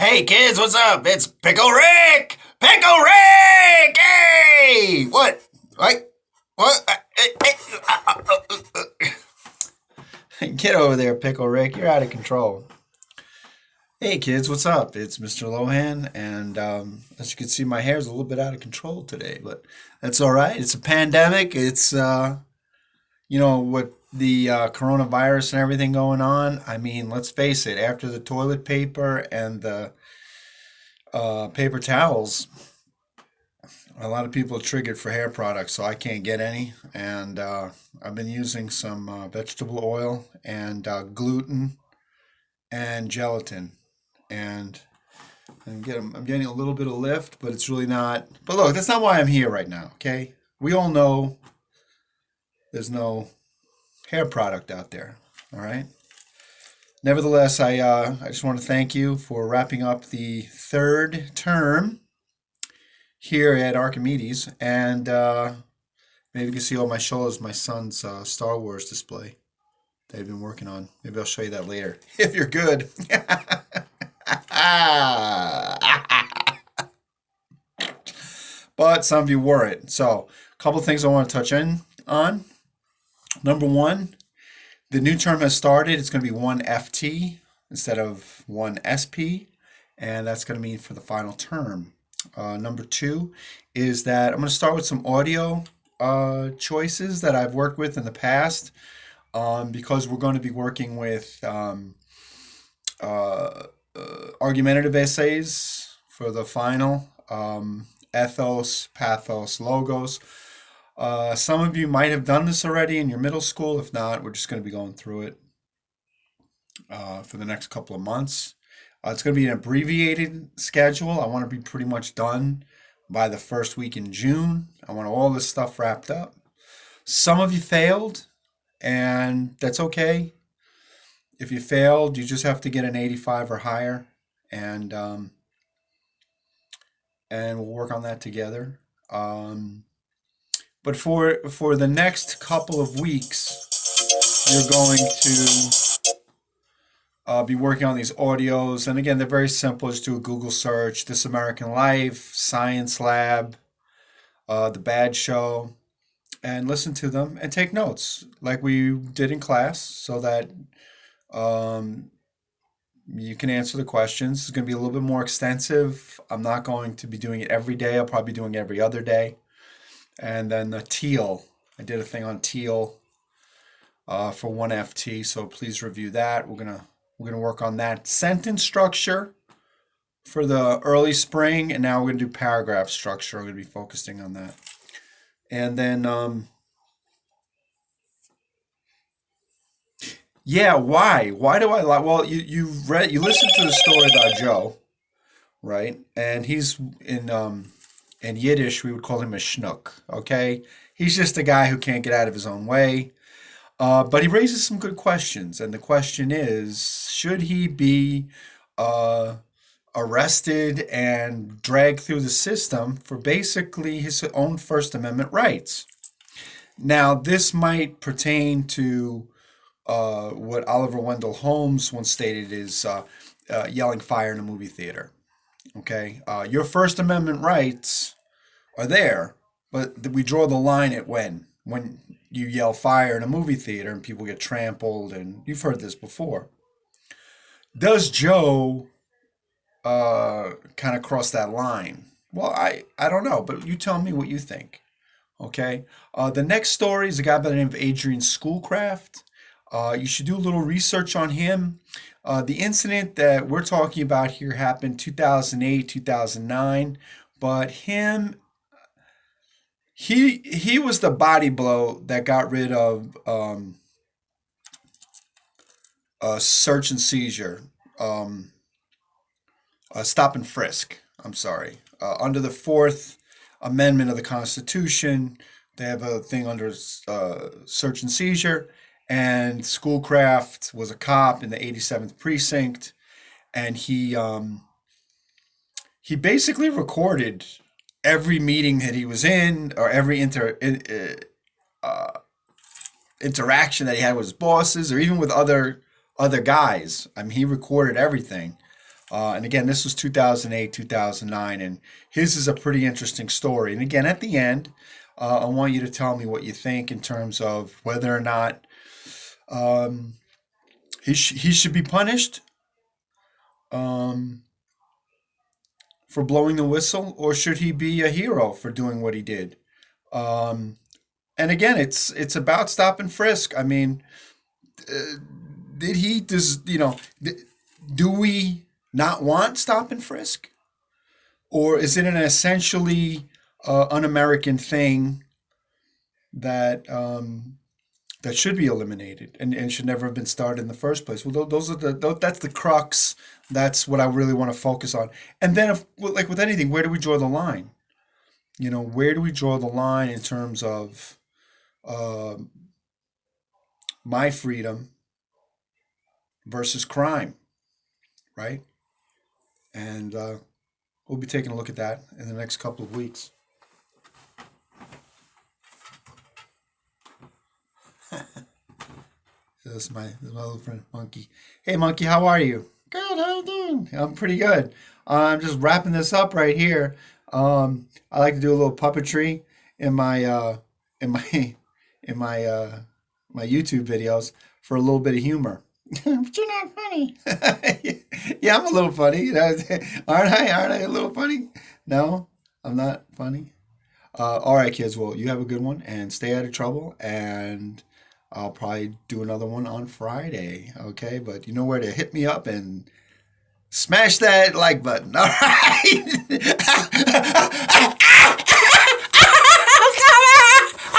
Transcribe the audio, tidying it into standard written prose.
Hey kids, what's up? It's Pickle Rick! Pickle Rick! Hey! What? What? What? Get over there, Pickle Rick. You're out of control. Hey kids, what's up? It's Mr. Lohan, and as you can see, my hair's a little bit out of control today, but that's all right. It's a pandemic. It's with the coronavirus and everything going on. I mean, let's face it, after the toilet paper and the paper towels, a lot of people are triggered for hair products, so I can't get any. And I've been using some vegetable oil and gluten and gelatin. And I'm getting a little bit of lift, but it's really not. But look, that's not why I'm here right now, okay? We all know there's no hair product out there, all right? Nevertheless, I just want to thank you for wrapping up the third term here at Archimedes, and maybe you can see on my shoulders my son's Star Wars display that I've been working on. Maybe I'll show you that later if you're good. But some of you weren't. So, a couple of things I want to touch in on. Number one, the new term has started. It's going to be one FT instead of one SP, and that's going to mean for the final term. Number two is that I'm going to start with some audio choices that I've worked with in the past, because we're going to be working with argumentative essays for the final, ethos, pathos, logos. Some of you might have done this already in your middle school. If not, we're just going to be going through it for the next couple of months. It's going to be an abbreviated schedule. I want to be pretty much done by the first week in June. I want all this stuff wrapped up. Some of you failed, and that's okay. If you failed, you just have to get an 85 or higher, and we'll work on that together. But for the next couple of weeks, you're going to be working on these audios. And again, they're very simple. Just do a Google search, This American Life, Science Lab, The Bad Show, and listen to them and take notes like we did in class so that you can answer the questions. It's going to be a little bit more extensive. I'm not going to be doing it every day. I'll probably be doing it every other day. And then the teal. I did a thing on teal for 1FT, so please review that. We're gonna work on that sentence structure for the early spring, and now we're gonna do paragraph structure. We're gonna be focusing on that. And then yeah, why? Why do I like? Well, you listened to the story about Joe, right? And he's in Yiddish, we would call him a schnook, okay? He's just a guy who can't get out of his own way. But he raises some good questions. And the question is, should he be uh, arrested and dragged through the system for basically his own First Amendment rights? Now, this might pertain to what Oliver Wendell Holmes once stated is yelling fire in a movie theater. Okay, your First Amendment rights are there, but we draw the line at when you yell fire in a movie theater and people get trampled, and you've heard this before. Does Joe kind of cross that line? Well, I don't know, but you tell me what you think. Okay, the next story is a guy by the name of Adrian Schoolcraft. You should do a little research on him. The incident that we're talking about here happened 2008, 2009, but he was the body blow that got rid of a search and seizure, a stop and frisk. I'm sorry. Under the Fourth Amendment of the Constitution, they have a thing under search and seizure. And Schoolcraft was a cop in the 87th precinct, and he basically recorded every meeting that he was in, or every interaction that he had with his bosses, or even with other guys. I mean, he recorded everything. And again, this was 2008, 2009, and his is a pretty interesting story. And again, at the end, I want you to tell me what you think in terms of whether or not um, he should be punished um, for blowing the whistle, or should he be a hero for doing what he did? Um, and again, it's about stop and frisk. I mean, uh, did he does do we not want stop and frisk, or is it an essentially un-American thing that that should be eliminated and should never have been started in the first place? Well, those are that's the crux. That's what I really want to focus on. And then, if, well, like with anything, where do we draw the line? Where do we draw the line in terms of uh, my freedom versus crime, right? And we'll be taking a look at that in the next couple of weeks. This is my little friend Monkey. Hey Monkey, how are you? Good. How you doing? I'm pretty good. I'm just wrapping this up right here. I like to do a little puppetry in my in my in my YouTube videos for a little bit of humor. But you're not funny. Yeah, I'm a little funny. Aren't I? Aren't I a little funny? No, I'm not funny. All right, kids. Well, you have a good one and stay out of trouble. And I'll probably do another one on Friday. Okay, but you know where to hit me up and smash that like button. All right.